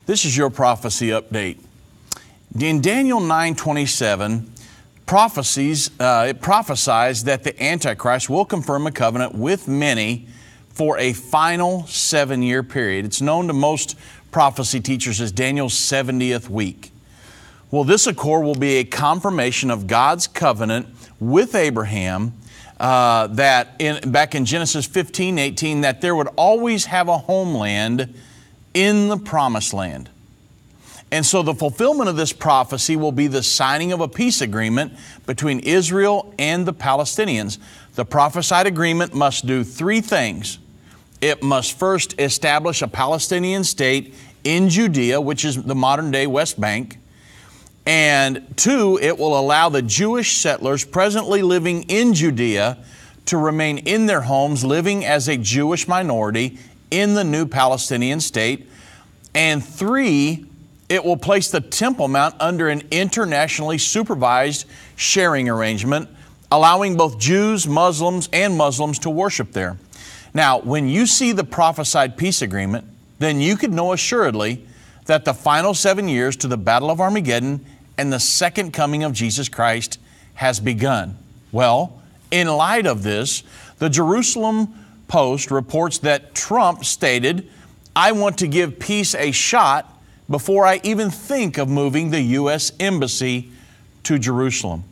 This is your prophecy update. In Daniel 9:27, it prophesies that the Antichrist will confirm a covenant with many for a final 7-year period. It's known to most prophecy teachers as Daniel's 70th week. Well, this accord will be a confirmation of God's covenant with Abraham back in Genesis 15:18, that there would always have a homeland in the promised land. And so the fulfillment of this prophecy will be the signing of a peace agreement between Israel and the Palestinians. The prophesied agreement must do 3 things. It must first establish a Palestinian state in Judea, which is the modern-day West Bank. And 2, it will allow the Jewish settlers presently living in Judea to remain in their homes, living as a Jewish minority in the new Palestinian state. And 3, it will place the Temple Mount under an internationally supervised sharing arrangement, allowing both Jews, Muslims to worship there. Now, when you see the prophesied peace agreement, then you could know assuredly that the final 7 years to the Battle of Armageddon and the second coming of Jesus Christ has begun. Well, in light of this, the Jerusalem Post reports that Trump stated, "I want to give peace a shot before I even think of moving the U.S. Embassy to Jerusalem."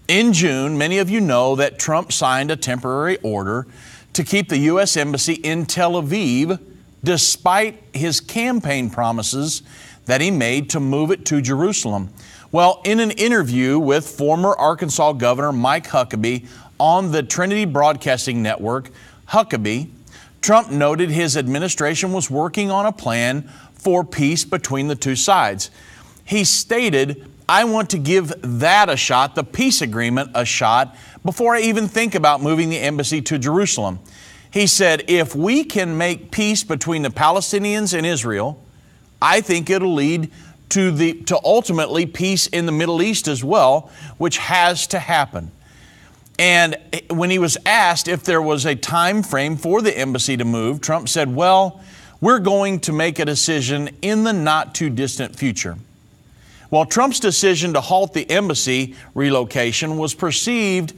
In June, many of you know that Trump signed a temporary order to keep the U.S. Embassy in Tel Aviv, despite his campaign promises that he made to move it to Jerusalem. Well, in an interview with former Arkansas Governor Mike Huckabee on the Trinity Broadcasting Network, Trump noted his administration was working on a plan for peace between the two sides. He stated, "I want to give that a shot, the peace agreement a shot, before I even think about moving the embassy to Jerusalem." He said, "If we can make peace between the Palestinians and Israel, I think it'll lead to ultimately peace in the Middle East as well, which has to happen." And when he was asked if there was a time frame for the embassy to move, Trump said, "Well, we're going to make a decision in the not too distant future." Well, Trump's decision to halt the embassy relocation was perceived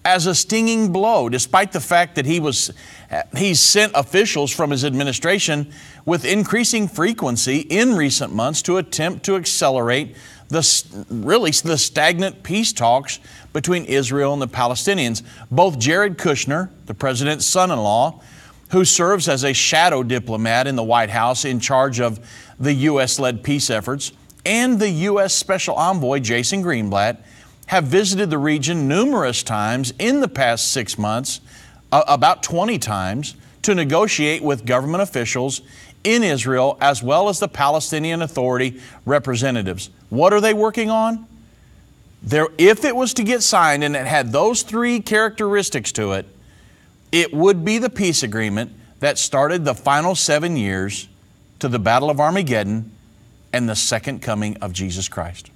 as a stinging blow, despite the fact that he's sent officials from his administration with increasing frequency in recent months to attempt to accelerate the stagnant peace talks between Israel and the Palestinians. Both Jared Kushner, the president's son-in-law, who serves as a shadow diplomat in the White House in charge of the U.S.-led peace efforts, and the U.S. Special Envoy Jason Greenblatt, have visited the region numerous times in the past 6 months, about 20 times, to negotiate with government officials in Israel as well as the Palestinian Authority representatives. What are they working on? If it was to get signed and it had those 3 characteristics to it, it would be the peace agreement that started the final 7 years to the Battle of Armageddon and the second coming of Jesus Christ.